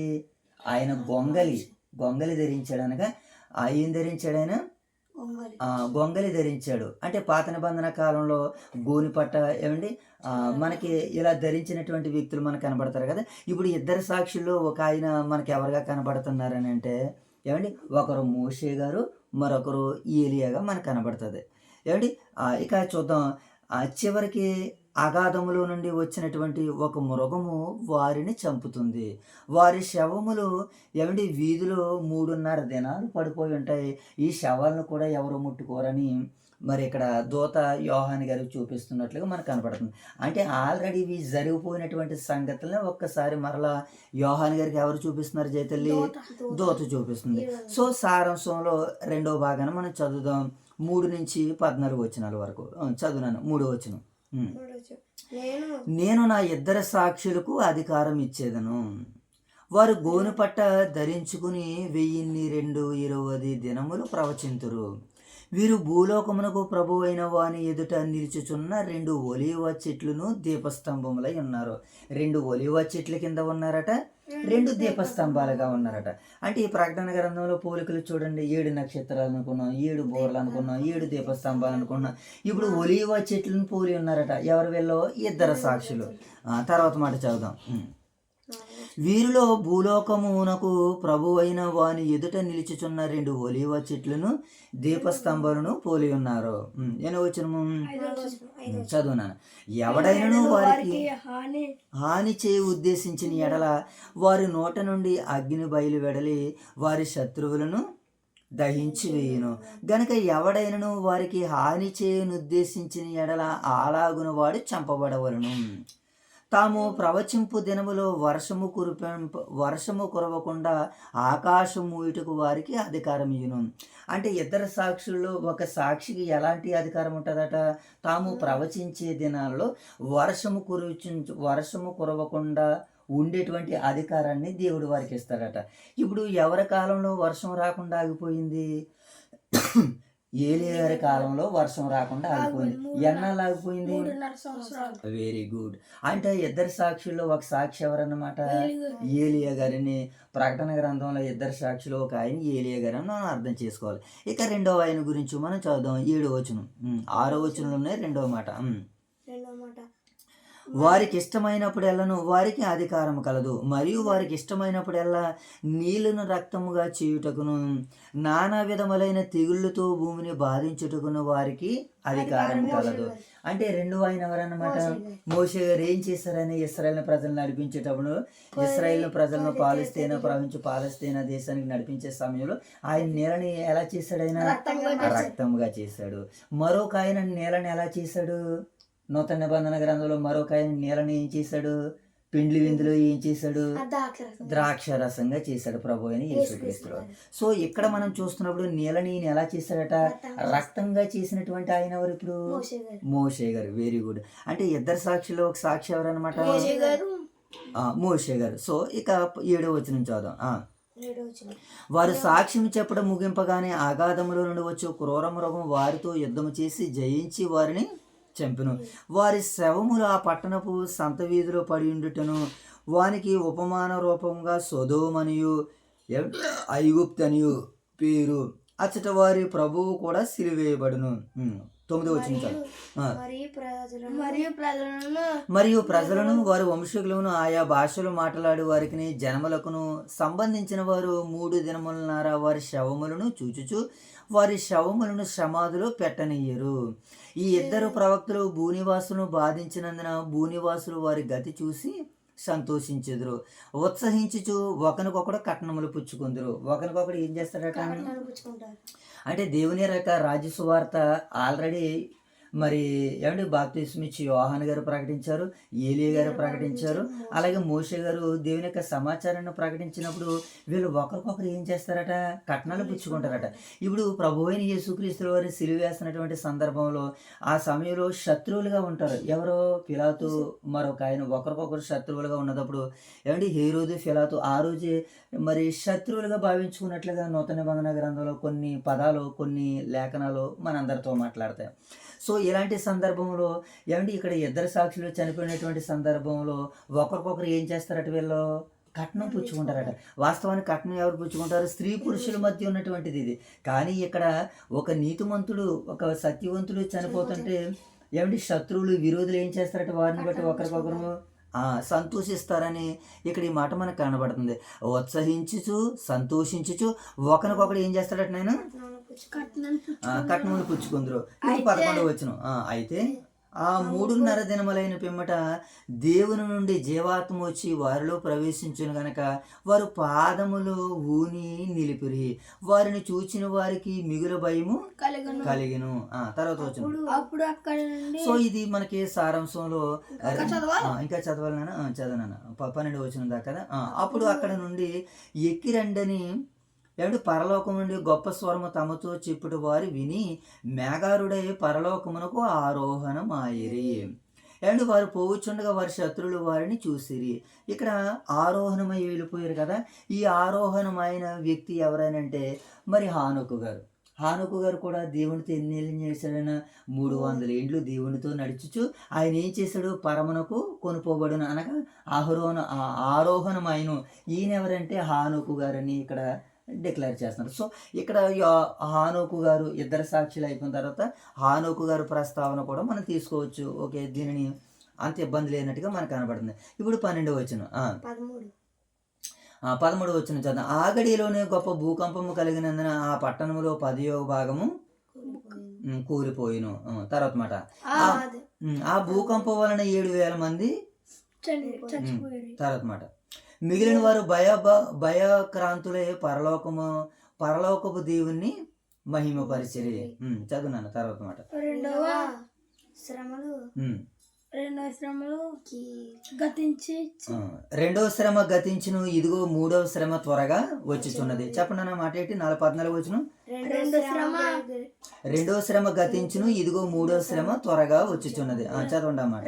ఆయన గొంగలి ధరించాడు. అనగా ఏం ధరించాడు ఆయన? గొంగలి ధరించాడు. అంటే పాత నిబంధన కాలంలో గోనిపట్ట ఏమండి మనకి ఇలా ధరించినటువంటి వ్యక్తులు మనకు కనబడతారు కదా. ఇప్పుడు ఇద్దరు సాక్షుల్లో ఒక ఆయన మనకి ఎవరుగా కనబడుతున్నారని అంటే ఏమండి, ఒకరు మోషే గారు, మరొకరు ఏలియాగా మనకు కనబడుతుంది. ఏమండి ఇక చూద్దాం. చివరికి అగాధములో నుండి వచ్చినటువంటి ఒక మృగము వారిని చంపుతుంది. వారి శవములు ఏమండి వీధిలో 3.5 దినాలు పడిపోయి ఉంటాయి. ఈ శవాలను కూడా ఎవరు ముట్టుకోరని మరి ఇక్కడ దూత యోహాను గారికి చూపిస్తున్నట్లుగా మనకు కనపడుతుంది. అంటే ఆల్రెడీ ఇవి జరిగిపోయినటువంటి సంగతులను ఒక్కసారి మరలా యోహాను గారికి ఎవరు చూపిస్తున్నారు? జయతల్లి దూత చూపిస్తుంది. సో సారాంశంలో 2వ భాగాన్ని మనం చదువుదాం. 3 నుంచి 14 వచనాల వరకు చదువునాను. 3వ వచనం. నేను నా ఇద్దరు సాక్షులకు అధికారం ఇచ్చేదను. వారు గోనుపట్ట ధరించుకుని 1220 దినములు ప్రవచింతురు. వీరు భూలోకమునకు ప్రభు అయిన వాని ఎదుట నిలుచుచున్న 2 ఒలీవ చెట్లును దీపస్తంభములై ఉన్నారు. 2 ఒలీవ చెట్ల కింద ఉన్నారట, 2 దీపస్తంభాలుగా ఉన్నారట. అంటే ఈ ప్రకటన గ్రంథంలో పోలికలు చూడండి. 7 నక్షత్రాలు అనుకున్నాం, 7 బోర్లు అనుకున్నాం, 7 దీపస్తంభాలు అనుకున్నాం. ఇప్పుడు ఒలీవ చెట్లను పోలి ఉన్నారట. ఎవరు వీళ్ళు? ఇద్దరు సాక్షులు. తర్వాత మాట చదువుదాం. వీరిలో భూలోకమునకు ప్రభు అయిన వాని ఎదుట నిలిచుచున్న 2 ఒలీవ చెట్లను దీపస్తంభాలను పోలి ఉన్నారు. చదువునాను. ఎవడైనను వారికి హాని చేయ ఉద్దేశించిన ఎడల వారి నోట నుండి అగ్ని బయలు వెడలి వారి శత్రువులను దహించి వేయును. గనుక ఎవడైనను వారికి హాని చేయనుద్దేశించిన ఎడల అలాగున వాడు చంపబడవలను. తాము ప్రవచింపు దినములో వర్షము కురవకుండా ఆకాశం మూయుటకు వారికి అధికారం ఇయ్యును. అంటే ఇద్దరు సాక్షుల్లో ఒక సాక్షికి ఎలాంటి అధికారం ఉంటుందట? తాము ప్రవచించే దినాల్లో వర్షము కురవకుండా ఉండేటువంటి అధికారాన్ని దేవుడు వారికి ఇస్తాడట. ఇప్పుడు ఎవరి కాలంలో వర్షం రాకుండా ఆగిపోయింది? ఏలియా గారి కాలంలో వర్షం రాకుండా ఆగిపోయింది. ఎన్నాళ్ళు ఆగిపోయింది? Very good. అంటే ఇద్దరు సాక్షుల్లో ఒక సాక్షి ఎవరన్నమాట? ఏలియా గారిని. ప్రకటన గ్రంథంలో ఇద్దరు సాక్షులు ఒక ఆయన ఏలియా గారిని మనం అర్థం చేసుకోవాలి. ఇక 2వ ఆయన గురించి మనం చదువుదాం. 7వ వచనం. 6వ వచనంలోనే 2వ మాట. వారికి ఇష్టమైనప్పుడెల్లను వారికి అధికారం కలదు, మరియు వారికి ఇష్టమైనప్పుడెల్లా నీళ్లను రక్తముగా చేయుటకును నానా విధములైన తెగుళ్ళతో భూమిని బాధించుటకును వారికి అధికారం కలదు. అంటే 2వ ఆయన ఎవరన్నమాట? మోషే గారు ఏం చేశారని ఇశ్రాయేల్ ప్రజలను నడిపించేటప్పుడు ఇశ్రాయేల్ ప్రజలను పాలస్తీనా దేశానికి నడిపించే సమయంలో ఆయన నేలని ఎలా చేశాడు? ఆయన రక్తముగా చేశాడు. మరొక ఆయన నేలని ఎలా చేశాడు? నూతన నిబంధన గ్రంథంలో మరొక ఆయన నీళ్ళని ఏం చేశాడు? పిండ్లి విందులో ఏం చేశాడు? ద్రాక్ష రసంగా చేశాడు ప్రభు అయిన యేసుక్రీస్తు. సో ఇక్కడ మనం చూస్తున్నప్పుడు నీళ్ళని ఎలా చేశాడట? రక్తంగా చేసినటువంటి ఆయన ఎవరు? ఇప్పుడు మోషే గారు. Very good. అంటే ఇద్దరు సాక్షులు ఒక సాక్షి ఎవరన్నమాట? మోషే గారు. సో ఇక 7వ వచనం చదువుదాం. వారు సాక్ష్యం చెప్పడం ముగింపగానే అగాధములో నుండి వచ్చి క్రూర మృగం వారితో యుద్ధము చేసి జయించి వారిని చంపెను. వారి శవములు ఆ పట్టణపు సంత వీధిలో పడి ఉండుటను వానికి ఉపమాన రూపంగా సొదోమనియు ఐగుప్తనియు పేరు. అచ్చట వారి ప్రభువు కూడా సిలువేయబడును. 9వ వచనం చాలు. మరియు ప్రజలను మరియు ప్రజలను వారి వంశీకులను ఆయా భాషలు మాట్లాడే వారికి జనములకును సంబంధించిన వారు 3 దినములన్నర వారి శవములను చూచుచు వారి శవములను సమాధిలో పెట్టనియ్యరు. ఈ ఇద్దరు ప్రవక్తలు భూనివాసులను బాధించినందున భూనివాసులు వారి గతి చూసి సంతోషించెదరు, ఉత్సహించుచు ఒకరికొకడు కట్నములు పుచ్చుకుందరు. ఒకరికొకడు ఏం చేస్తారట అంటే దేవుని రాజ్య సువార్త ఆల్రెడీ మరి ఏమంటే బాప్తిస్మ ఇచ్చి యోహాను గారు ప్రకటించారు, ఏలియా గారు ప్రకటించారు, అలాగే మోషే గారు దేవుని యొక్క సమాచారాన్ని ప్రకటించినప్పుడు వీళ్ళు ఒకరికొకరు ఏం చేస్తారట, కట్నాలు పుచ్చుకుంటారట. ఇప్పుడు ప్రభు అయిన యేసుక్రీస్తు వారిని సిలువ వేస్తున్నటువంటి సందర్భంలో ఆ సమయంలో శత్రువులుగా ఉంటారు. ఎవరో పిలాతు మరొక ఆయన ఒకరికొకరు శత్రువులుగా ఉన్నప్పుడు ఏమంటే హేరోదు పిలాతు ఆ రోజే మరి శత్రువులుగా భావించుకున్నట్లుగా నూతన నిబంధన గ్రంథంలో కొన్ని పదాలు కొన్ని లేఖనాలు మనందరితో మాట్లాడతాయి. సో ఇలాంటి సందర్భంలో ఏమంటే ఇక్కడ ఇద్దరు సాక్షులు చనిపోయినటువంటి సందర్భంలో ఒకరికొకరు ఏం చేస్తారట, వీళ్ళు కట్నం పుచ్చుకుంటారట. వాస్తవానికి కట్నం ఎవరు పుచ్చుకుంటారు, స్త్రీ పురుషుల మధ్య ఉన్నటువంటిది ఇది. కానీ ఇక్కడ ఒక నీతిమంతుడు ఒక సత్యవంతుడు చనిపోతుంటే ఏమంటే శత్రువులు విరోధులు ఏం చేస్తారట, వారిని బట్టి ఒకరికొకరు సంతోషిస్తారని ఇక్కడ ఈ మాట మనకు కనబడుతుంది. ఉత్సహించుచు సంతోషించుచు ఒకరికొకడు ఏం చేస్తాడట, నేను కట్నములు పుచ్చుకుందరు. 11వ వచనం. అయితే ఆ 3.5 దినములైన పిమ్మట దేవుని నుండి జీవాత్మ వచ్చి వారిలో ప్రవేశించును గనక వారు పాదములు ఊని నిలిపిరి, వారిని చూచిన వారికి మిగులు భయము కలిగెను. తర్వాత వచ్చిన సో ఇది మనకి సారాంశంలో ఇంకా చదవాలన్నా చదవనా 12వ వచనం దాకా కదా. అప్పుడు అక్కడ నుండి ఎక్కిరండని ఏమిటి పరలోకం నుండి గొప్ప స్వరము తమతో చెప్పుడు వారు విని మేఘారుడై పరలోకమునకు ఆరోహణమాయిరి. ఏమంటే వారు పోవుచుండగా వారి శత్రువులు వారిని చూసిరి. ఇక్కడ ఆరోహణమై వెళ్ళిపోయారు కదా. ఈ ఆరోహణమైన వ్యక్తి ఎవరైనంటే మరి హానోకు గారు. హానోకు గారు కూడా దేవునితో ఎన్ని ఏళ్ళు చేశాడైనా 300 ఏండ్లు దేవునితో నడుచుచు ఆయన ఏం చేశాడు, పరమునకు కొనుపోబడును అనగా ఆరోహణమైన. ఈయన ఎవరంటే హానోకు గారని ఇక్కడ డిక్లేర్ చేస్తున్నారు. సో ఇక్కడ హానోకు గారు ఇద్దరు సాక్షులు అయిపోయిన తర్వాత హానోకు గారు ప్రస్తావన కూడా మనం తీసుకోవచ్చు. ఓకే, దీనిని అంత ఇబ్బంది లేనట్టుగా మనకు కనబడుతుంది. ఇప్పుడు 12వ వచనం 13వ వచనం చదువు. ఆ గడిలోనే గొప్ప భూకంపము కలిగినందున ఆ పట్టణంలో 10వ భాగము కూలిపోయిను. తర్వాత మాట ఆ భూకంపం వలన 7,000 మంది. తర్వాత మాట మిగిలిన వారు భయక్రాంతులే పరలోకపు దేవుణ్ణి మహిమపరిచిరి. చదువున్నాను. తర్వాత మాట రెండవ శ్రమ గతించును, ఇదిగో 3వ శ్రమ త్వరగా వచ్చుచున్నది. చెప్పండి అన్న మాట ఏంటి, 14వ వచనం. 2వ శ్రమ గతించును, ఇదిగో 3వ శ్రమ త్వరగా వచ్చుచున్నది. చదవండి అన్నమాట.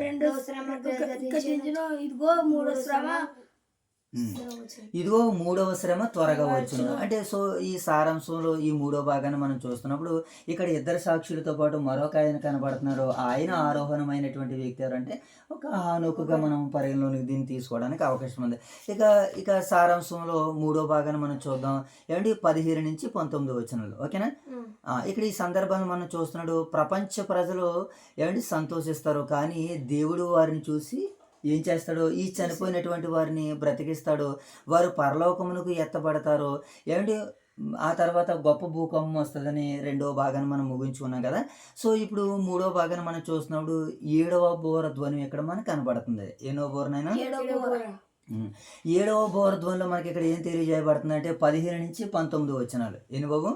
ఇదిగో 3వ శ్రమ త్వరగా వచ్చును అంటే సో ఈ సారాంశంలో ఈ 3వ భాగాన్ని మనం చూస్తున్నప్పుడు ఇక్కడ ఇద్దరు సాక్షులతో పాటు మరొక ఆయన కనబడుతున్నారు. ఆయన ఆరోహణమైనటువంటి వ్యక్తి ఎవరంటే ఒక హానోకుగా మనం పరిగణలోనికి దీన్ని తీసుకోవడానికి అవకాశం ఉంది. ఇక సారాంశంలో 3వ భాగాన్ని మనం చూద్దాం. ఏమంటే 17 నుంచి 19 వచనాలు. ఓకేనా. ఇక్కడ ఈ సందర్భాన్ని మనం చూస్తున్నాడు. ప్రపంచ ప్రజలు ఏమంటే సంతోషిస్తారు, కానీ దేవుడు వారిని చూసి ఏం చేస్తాడో, ఈ చనిపోయినటువంటి వారిని బ్రతికిస్తాడో, వారు పరలోకమునకు ఎత్తబడతారో. ఏమంటే ఆ తర్వాత గొప్ప భూకంపం వస్తుందని 2వ భాగాన్ని మనం ముగించుకున్నాం కదా. సో ఇప్పుడు 3వ భాగాన్ని మనం చూస్తున్నప్పుడు 7వ బోర ధ్వని ఇక్కడ మనకు కనబడుతుంది. ఎన్నో బోర్నైనా 7వ బోర ధ్వనిలో మనకి ఇక్కడ ఏం తెలియజేయబడుతుంది అంటే 15 నుంచి 19 వచనాలు. ఎన్ని బాబు?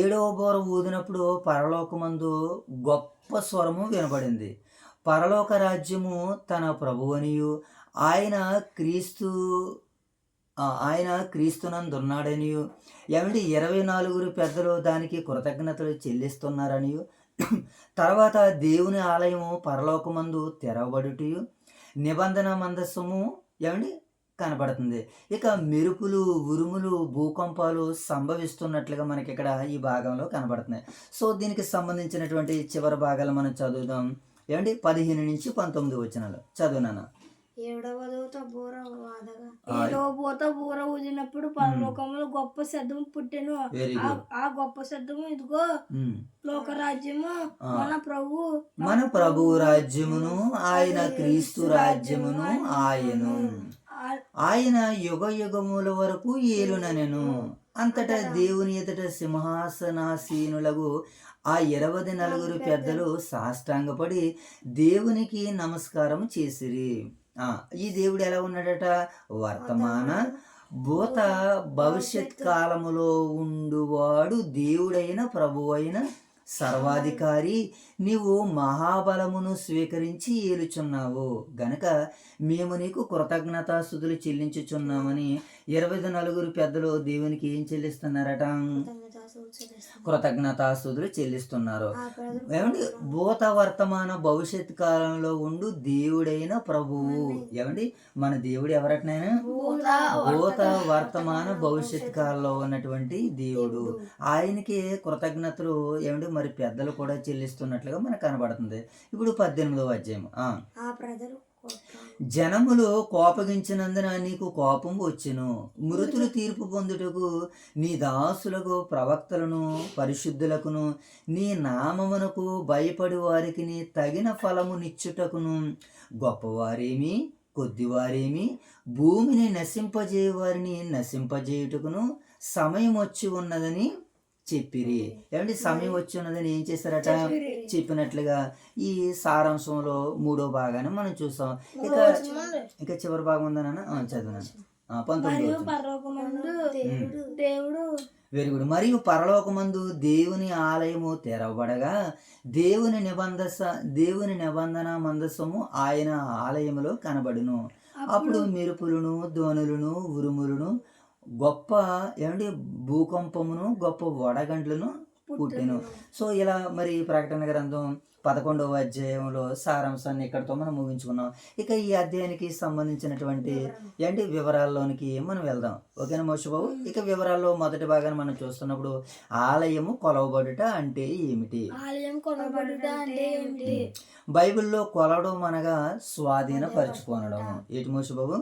7వ బోర ఊదినప్పుడు పరలోకమందు గొప్ప స్వరము వినబడింది. పరలోక రాజ్యము తన ప్రభువనియు ఆయన క్రీస్తునందున్నాడనియు ఏమంటే 24 పెద్దలు దానికి కృతజ్ఞతలు చెల్లిస్తున్నారనియు తర్వాత దేవుని ఆలయము పరలోకమందు తెరవబడుటయు నిబంధన మందస్సము ఏమండి కనబడుతుంది. ఇక మెరుపులు ఉరుములు భూకంపాలు సంభవిస్తున్నట్లుగా మనకి ఇక్కడ ఈ భాగంలో కనబడుతున్నాయి. సో దీనికి సంబంధించినటువంటి చివరి భాగాలు మనం చదువుదాం. ఏమండి 15 నుంచి 19 వచనాలు చదువునానా. ఏడవ దూత బూర వాదగా ఏడవ పూత బూర ఊదినప్పుడు పరలోకములో గొప్ప శబ్దం పుట్టెను. Very good. ఆ గొప్ప శబ్దము ఇదిగో లోకరాజ్యము మన ప్రభు రాజ్యమును ఆయన క్రీస్తు రాజ్యమును ఆయను. ఆయన యుగ యుగముల వరకు ఏలుననెను. అంతటా దేవుని ఎదుట సింహాసనాసీనులకు ఆ 24 పెద్దలు సాష్టాంగపడి దేవునికి నమస్కారం చేసిరి. ఈ దేవుడు ఎలా ఉన్నాడట? వర్తమాన భూత భవిష్యత్ కాలములో ఉండువాడు దేవుడైన ప్రభువైన సర్వాధికారి. నీవు మహాబలమును స్వీకరించి ఏలుచున్నావు గనక మేము నీకు కృతజ్ఞతాస్తుతులు చెల్లించుచున్నామని 24 పెద్దలు దేవునికి ఏం చెల్లిస్తున్నారట? కృతజ్ఞతాస్తుతులు చెల్లిస్తున్నారు. ఏమండి? భూత వర్తమాన భవిష్యత్ కాలంలో ఉండు దేవుడైన ప్రభువు. ఏమండి? మన దేవుడు ఎవరటనైనా భూత వర్తమాన భవిష్యత్ కాలంలో ఉన్నటువంటి దేవుడు. ఆయనకి కృతజ్ఞతలు ఏమండి మరి పెద్దలు కూడా చెల్లిస్తున్నట్లుగా మనకు కనబడుతుంది. ఇప్పుడు 18వ అధ్యాయం. జనములు కోపగించినందున నీకు కోపం వచ్చెను. మృతులు తీర్పు పొందుటకు నీ దాసులకు ప్రవక్తలను పరిశుద్ధులకును నీ నామమునకు భయపడి వారికి తగిన ఫలము నిచ్చుటకును గొప్పవారేమి కొద్దివారేమి భూమిని నశింపజేయవారిని నశింపజేయుటకును సమయం వచ్చి ఉన్నదని చెప్పిరి. ఏమంటే సమయం వచ్చి ఉన్నదని ఏం చేశారట? చెప్పినట్లుగా ఈ సారాంశంలో 3వ భాగాన్ని మనం చూసాం. ఇంకా చివరి భాగం ఉందన్న చదివినాను. 19 వెరీ గుడ్. మరియు పరలోకమందు దేవుని ఆలయము తెరవబడగా దేవుని నిబంధన మందసము ఆయన ఆలయములో కనబడును. అప్పుడు మెరుపులను ధ్వనులను ఉరుములను గొప్ప ఏమంటే భూకంపమును గొప్ప వడగండ్లను పుట్టెను. సో ఇలా మరి ప్రకటన గ్రంథం 11వ అధ్యాయంలో సారాంశాన్ని ఇక్కడితో మనం ముగించుకున్నాం. ఇక ఈ అధ్యాయానికి సంబంధించినటువంటి ఏంటి వివరాల్లోనికి మనం వెళ్దాం. ఓకేనా మోషబాబు? ఇక వివరాల్లో మొదటి భాగాన్ని మనం చూస్తున్నప్పుడు ఆలయము కొలవబడుట అంటే ఏమిటి? బైబిల్లో కొలవడం అనగా స్వాధీనపరచుకోవడం. ఏంటి మోషబాబు?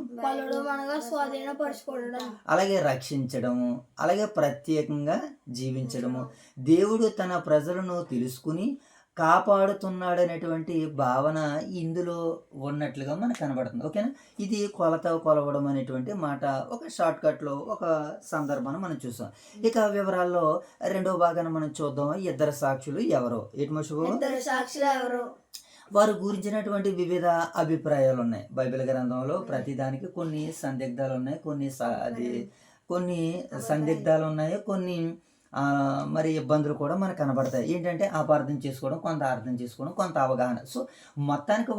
అలాగే రక్షించడము, అలాగే ప్రత్యేకంగా జీవించడము, దేవుడు తన ప్రజలను తెలుసుకుని కాపాడుతున్నాడనేటువంటి భావన ఇందులో ఉన్నట్లుగా మనకు కనబడుతుంది. ఓకేనా? ఇది కొలవడం అనేటువంటి మాట ఒక షార్ట్ కట్లో ఒక సందర్భాన్ని మనం చూసాం. ఇక వివరాల్లో 2వ భాగాన్ని మనం చూద్దాం. ఇద్దరు సాక్షులు ఎవరో? ఏంటి మోషబాబు? వారు గురించినటువంటి వివిధ అభిప్రాయాలు ఉన్నాయి బైబిల్ గ్రంథంలో. ప్రతిదానికి కొన్ని సందిగ్ధాలు ఉన్నాయి, కొన్ని సందిగ్ధాలు ఉన్నాయి, కొన్ని మరి ఇబ్బందులు కూడా మనకు కనబడతాయి. ఏంటంటే అపార్థం చేసుకోవడం, కొంత అర్థం చేసుకోవడం, కొంత అవగాహన. సో మొత్తానికి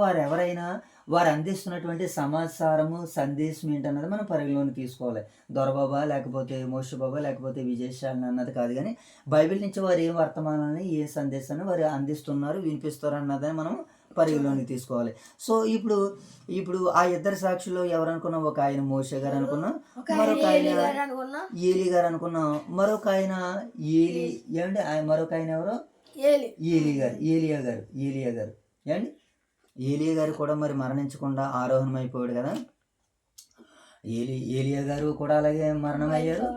వారు అందిస్తున్నటువంటి సమాచారము సందేశం ఏంటన్నది మనం పరిగణలోకి తీసుకోవాలి. దొరబాబా లేకపోతే మోషబాబా లేకపోతే విజయశాలని అన్నది కాదు, కానీ బైబిల్ నుంచి వారు ఏ వర్తమానాన్ని ఏ సందేశాన్ని వారు అందిస్తున్నారు, వినిపిస్తారు అన్నదని మనం పరిగణలోకి తీసుకోవాలి. సో ఇప్పుడు ఆ ఇద్దరు సాక్షులు ఎవరు అనుకున్నాం? ఒక ఆయన మోషే గారు అనుకున్నాం, మరొక ఆయన ఏలి గారు అనుకున్నాం, మరొక ఆయన ఏమండి మరొక ఆయన ఎవరు? ఏలియా గారు ఏమండి. ఏలియా గారు కూడా మరి మరణించకుండా ఆరోహణం అయిపోయాడు కదా. ఏలియా గారు కూడా అలాగే మరణం అయ్యారు.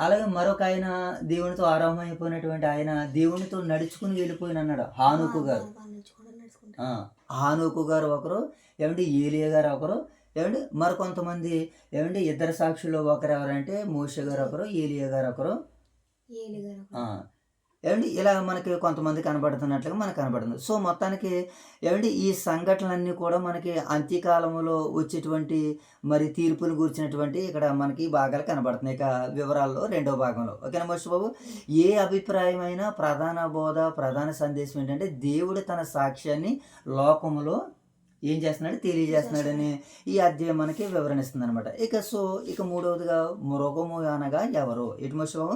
అలాగే మరొక ఆయన దేవునితో ఆరోహణం అయిపోయినటువంటి ఆయన దేవునితో నడుచుకుని వెళ్ళిపోయిన అన్నాడు హానూకు గారు. హానూకు గారు ఒకరు, ఏమంటే ఏలియా గారు ఒకరు, ఏమంటే మరికొంతమంది ఏమంటే ఇద్దరు సాక్షులు ఒకరు ఎవరంటే మోషే గారు ఒకరు, ఏలియా గారు ఒకరు. ఏమండి ఇలా మనకి కొంతమంది కనబడుతున్నట్లుగా మనకు కనబడుతుంది. సో మొత్తానికి ఏమండి ఈ సంఘటనలన్నీ కూడా మనకి అంత్యకాలంలో వచ్చేటువంటి మరి తీర్పులు గురించినటువంటి ఇక్కడ మనకి భాగాలు కనబడుతున్నాయి. ఇక వివరాల్లో 2వ భాగంలో. ఓకేనా మోషబాబు? ఏ అభిప్రాయమైన ప్రధాన బోధ ప్రధాన సందేశం ఏంటంటే దేవుడు తన సాక్ష్యాన్ని లోకములో ఏం చేస్తున్నాడు? తెలియజేస్తున్నాడని ఈ అధ్యాయం మనకి వివరణిస్తుంది అనమాట. ఇక 3వదిగా మృగము అనగా ఎవరు? ఎటు మోషబాబు?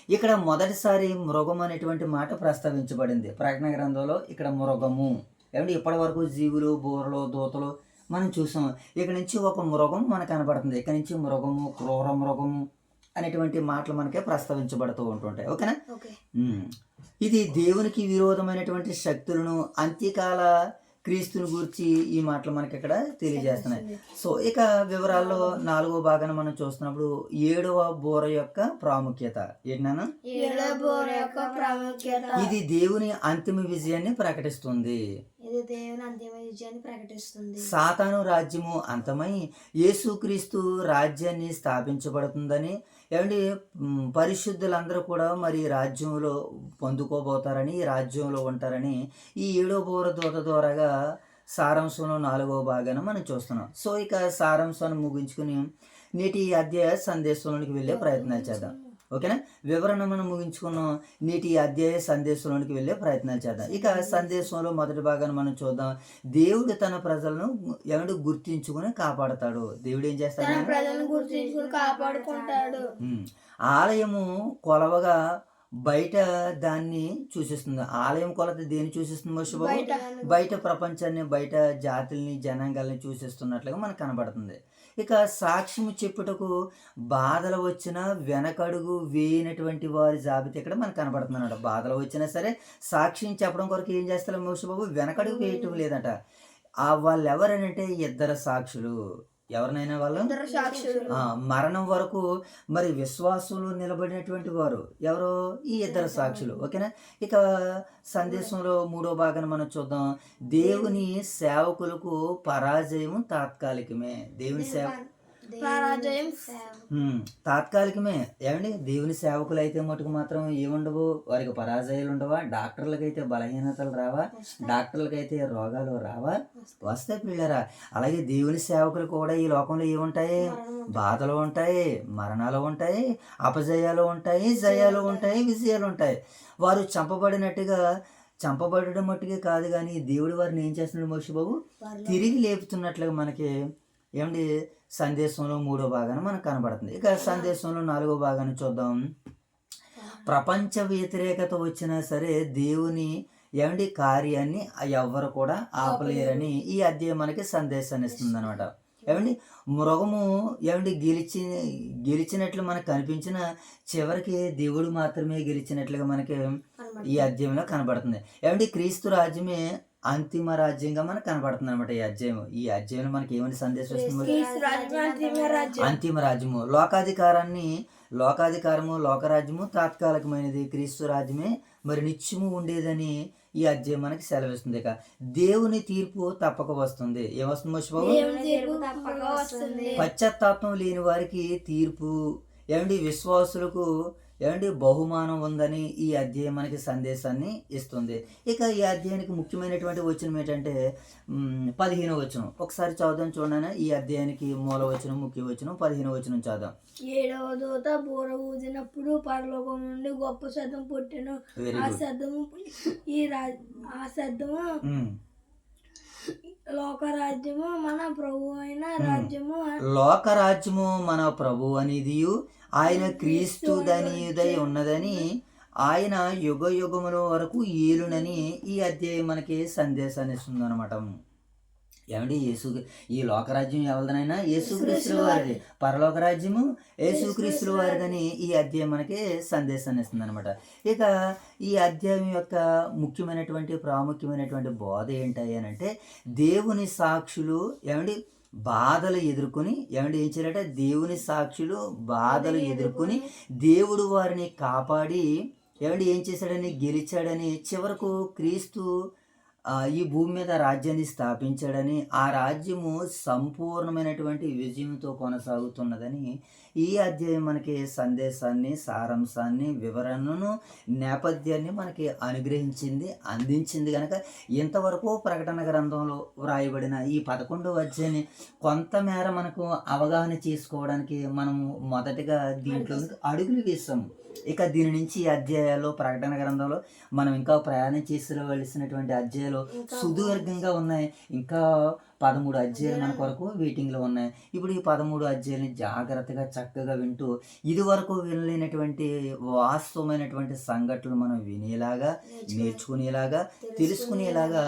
ఇక్కడ మొదటిసారి మృగం అనేటువంటి మాట ప్రస్తావించబడింది ప్రకటన గ్రంథంలో. ఇక్కడ మృగము ఏమంటే ఇప్పటి వరకు జీవులు, బూరలు, దూతలు మనం చూసాం. ఇక్కడ నుంచి ఒక మృగం మనకు కనబడుతుంది. ఇక్కడ నుంచి మృగము, క్రూర మృగము అనేటువంటి మాటలు మనకే ప్రస్తావించబడుతూ ఉంటుంటాయి. ఓకేనా? ఇది దేవునికి విరోధమైనటువంటి శక్తులను అంత్యకాల క్రీస్తుని గురించి ఈ మాటలు మనకి ఇక్కడ తెలియజేస్తున్నాయి. సో ఇక వివరాల్లో 4వ భాగాన్ని మనం చూస్తున్నప్పుడు 7వ బూర యొక్క ప్రాముఖ్యత ఏంటన్నా? ఏడవ బోర యొక్క ప్రాముఖ్యత. ఇది దేవుని అంతిమ విజయాన్ని ప్రకటిస్తుంది. ఇది దేవుని అంతిమ విజయాన్ని ప్రకటిస్తుంది. సాతాను రాజ్యము అంతమై యేసుక్రీస్తు రాజ్యాన్ని స్థాపించబడుతుందని, ఏమండి పరిశుద్ధులందరూ కూడా మరి రాజ్యంలో పొందుకోబోతారని, ఈ రాజ్యంలో ఉంటారని ఈ 7వ బూర దూత ద్వారాగా సారాంశంలో 4వ భాగాన్ని మనం చూస్తున్నాం. సో ఇక సారాంశాన్ని ముగించుకుని నేటి అధ్యాయ సందేశంలోనికి వెళ్ళే ప్రయత్నాలు చేద్దాం. ఓకేనా? వివరణ మనం ముగించుకున్నాం. నేటి అధ్యాయ సందేశంలోనికి వెళ్ళే ప్రయత్నాలు చేద్దాం. ఇక సందేశంలో మొదటి భాగాన్ని మనం చూద్దాం. దేవుడు తన ప్రజలను ఏమంటే గుర్తించుకుని కాపాడతాడు. దేవుడు ఏం చేస్తాడు? ప్రజలను గుర్తించుకుని కాపాడుకుంటాడు. ఆలయము కొలవగా బయట దాన్ని సూచిస్తుంది. ఆలయం కొలత దేన్ని సూచిస్తుంది మోషబాబు? బయట ప్రపంచాన్ని, బయట జాతుల్ని, జనాంగాల్ని సూచిస్తున్నట్లుగా మనకు కనబడుతుంది. ఇక సాక్ష్యం చెప్పుటకు బాధలు వచ్చినా వెనకడుగు వేయనటువంటి వారి జాబితా ఇక్కడ మనకు కనబడుతున్నాడు. బాధలు వచ్చినా సరే సాక్ష్యం చెప్పడం కొరకు ఏం చేస్తారు మోషబాబు? వెనకడుగు వేయటం లేదట. వాళ్ళు ఎవరనంటే 2 సాక్షులు. ఎవరినైనా వాళ్ళు మరణం వరకు మరి విశ్వాసంలో నిలబడినటువంటి వారు ఎవరో ఈ 2 సాక్షులు. ఓకేనా? ఇక సందేశంలో 3వ భాగాన్ని మనం చూద్దాం. దేవుని సేవకులకు పరాజయం తాత్కాలికమే. దేవుని పరాజయం తాత్కాలికమే. ఏమండి దేవుని సేవకులు అయితే మటుకు మాత్రం ఏముండవు, వారికి పరాజయాలు ఉండవా? డాక్టర్లకైతే బలహీనతలు రావా? డాక్టర్లకైతే రోగాలు రావా? వస్తాయి పిల్లరా. అలాగే దేవుని సేవకులు కూడా ఈ లోకంలో ఏముంటాయి? బాధలు ఉంటాయి, మరణాలు ఉంటాయి, అపజయాలు ఉంటాయి, జయాలు ఉంటాయి, విజయాలు ఉంటాయి. వారు చంపబడడం మట్టుకే కాదు కానీ దేవుడు వారిని ఏం చేస్తున్నాడు మోషబాబు? తిరిగి లేపుతున్నట్లుగా మనకి ఏమండి సందేశంలో 3వ భాగాన్ని మనకు కనబడుతుంది. ఇక సందేశంలో 4వ భాగాన్ని చూద్దాం. ప్రపంచ వ్యతిరేకత వచ్చినా సరే దేవుని ఏమండి కార్యాన్ని ఎవ్వరు కూడా ఆపలేరని ఈ అధ్యాయం మనకి సందేశాన్ని ఇస్తుంది అనమాట. ఏమండి మృగము ఏమండి గెలిచినట్లు మనకు కనిపించిన చివరికి దేవుడు మాత్రమే గెలిచినట్లుగా మనకి ఈ అధ్యాయంలో కనబడుతుంది. ఏమండి క్రీస్తు రాజ్యమే అంతిమ రాజ్యంగా మనకు కనబడుతుంది అనమాట ఈ అధ్యాయంలో మనకి ఏమని సందేశం వస్తుంది? అంతిమ రాజ్యము. లోకాధికారము లోకరాజ్యము తాత్కాలికమైనది, క్రీస్తు రాజ్యమే మరి నిత్యము ఉండేదని ఈ అధ్యాయం మనకి సెలవిస్తుంది. ఇక దేవుని తీర్పు తప్పక వస్తుంది. ఏమొస్తుంది మోషబాబు? పశ్చాత్తాపం లేని వారికి తీర్పు, ఏమండి విశ్వాసులకు ఏమండి బహుమానం ఉందని ఈ అధ్యాయం మనకి సందేశాన్ని ఇస్తుంది. ఇక ఈ అధ్యాయానికి ముఖ్యమైనటువంటి వచనం ఏంటంటే 15వ వచనం. ఒకసారి చదువుదాం చూడండి. ఈ అధ్యాయానికి మూల వచనం, ముఖ్య వచనం 15వ వచనం చదువుదాం. 7వ దూత బూర ఊదినప్పుడు పరలోకం నుండి గొప్ప శబ్దం పుట్టెను. ఆ శబ్దము లోకరాజ్యము మన ప్రభు అయిన రాజ్యము, లోకరాజ్యము మన ప్రభు అనిదియు ఆయన క్రీస్తు దనియుదై ఉన్నదని, ఆయన యుగ యుగముల వరకు ఏలునని ఈ అధ్యాయం మనకి సందేశాన్ని ఇస్తుంది అనమాట. ఏమండి ఈ లోకరాజ్యం ఎవరిదనైనా యేసుక్రీస్తుల వారిది, పరలోక రాజ్యము యేసుక్రీస్తుల వారిదని ఈ అధ్యాయం మనకి సందేశాన్ని ఇస్తుంది అనమాట. ఇక ఈ అధ్యాయం యొక్క ప్రాముఖ్యమైనటువంటి బోధ ఏంటి అని అంటే, దేవుని సాక్షులు ఏమండి బాధలు ఎదుర్కొని ఏం చేయాలంటే దేవుని సాక్షులు బాధలు ఎదుర్కొని దేవుడు వారిని కాపాడి ఏం చేశాడని గెలిచాడని, చివరకు క్రీస్తు ఈ భూమి మీద రాజ్యాన్ని స్థాపించాడని, ఆ రాజ్యము సంపూర్ణమైనటువంటి విజయంతో కొనసాగుతున్నదని ఈ అధ్యాయం మనకి సందేశాన్ని, సారాంశాన్ని, వివరణను, నేపథ్యాన్ని మనకి అందించింది కనుక ఇంతవరకు ప్రకటన గ్రంథంలో వ్రాయబడిన ఈ 11వ అధ్యాయాన్ని కొంతమేర మనకు అవగాహన చేసుకోవడానికి మనము మొదటిగా దీంట్లో అడుగులు వేసాము. ఇక దీని నుంచి ఈ అధ్యాయాలు ప్రకటన గ్రంథంలో మనం ఇంకా ప్రయాణం చేసినటువంటి అధ్యాయాలు సుదీర్ఘంగా ఉన్నాయి. ఇంకా 13 అధ్యాయాలు మన కొరకు వెయిటింగ్లో ఉన్నాయి. ఇప్పుడు ఈ 13 అధ్యాయాలని జాగ్రత్తగా చక్కగా వింటూ ఇది వరకు వినలేనటువంటి వాస్తవమైనటువంటి సంఘటనలు మనం వినేలాగా, నేర్చుకునేలాగా, తెలుసుకునేలాగా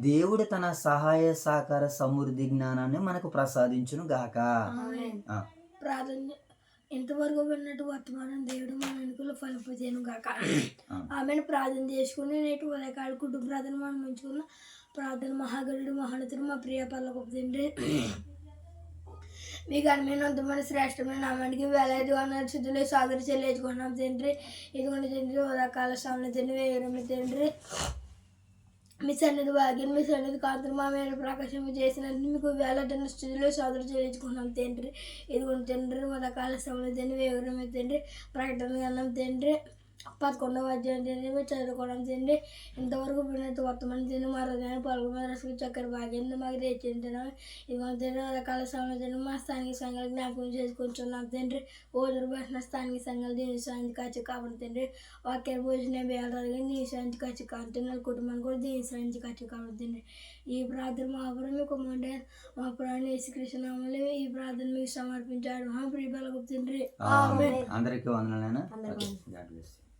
దేవుడు తన సహాయ సహకార సమృద్ధి జ్ఞానాన్ని మనకు ప్రసాదించును గాక. ఎంతవరకు విన్నట్టు వర్తమానం దేవుడు మన వెనుకలు ఫలిపోతేను కాక ఆమె. ఆమెను ప్రార్థన చేసుకుని నేటి ఉదయకాల కుటుంబ ప్రార్థన మనం ఉంచుకున్న ప్రార్థన మహాగరుడు మహోన్నతుడు మా ప్రియ పర్లోకపు తండ్రి మీ ఘనమైన అంతమైన శ్రేష్టమైన నామానికి వేలాది వందల శుద్ధులు సాగరి చెల్లించుకున్నాం తండ్రి. ఇదిగోండి తండ్రి ఉదయకాల సమయంలో తండ్రి వేయడం తండ్రి మీ సన్నిధి భాగ్యం మీ సన్నిధి కాంతులు మా మీద ప్రకాశం చేసినందుకు మీకు వేలాది స్థితిలో సోదరు చెల్లించుకున్నాం తండ్రి. ఇదిగోండి తండ్రి ఉదయకాల సమయంలో తండ్రి వేయడం తండ్రి ప్రకటన అన్నం తండ్రి 11వ అధ్యాయం తండ్రి మీరు చదువుకోవడం తండ్రి. ఇంతవరకు వినత వర్తమానం తండ్రి మా హృదయాన్ని పలుకుమ రసకు చక్కెర భాగ్యం మాకు తెచ్చింటున్నాం. ఇదిగోండి తండ్రి రకాల సమయంలో తండ్రి మా స్థానిక సంఘాలు జ్ఞాపకం చేసుకుంటున్నాం తండ్రి. ఓదురు పట్టిన స్థానిక సంఘాలు దీని సాయంత్రం కాచి కాబట్టి తండ్రి వాక్య భోజనం వేయాలి దీని సాయంత్రం కాచి కాబట్టి నా కుటుంబాన్ని కూడా దీని సాయంత్రం కాచి కాబట్టి తండ్రి. ఈ ప్రార్థన మా అపురం మీకు మండే మా ప్రాణ యేసుక్రీస్తు నామములో ఈ ప్రార్థన మీకు సమర్పించాడు మా ప్రియ బలగొప్ప తండ్రి. అందరికీ వందనాలైనా. God bless you.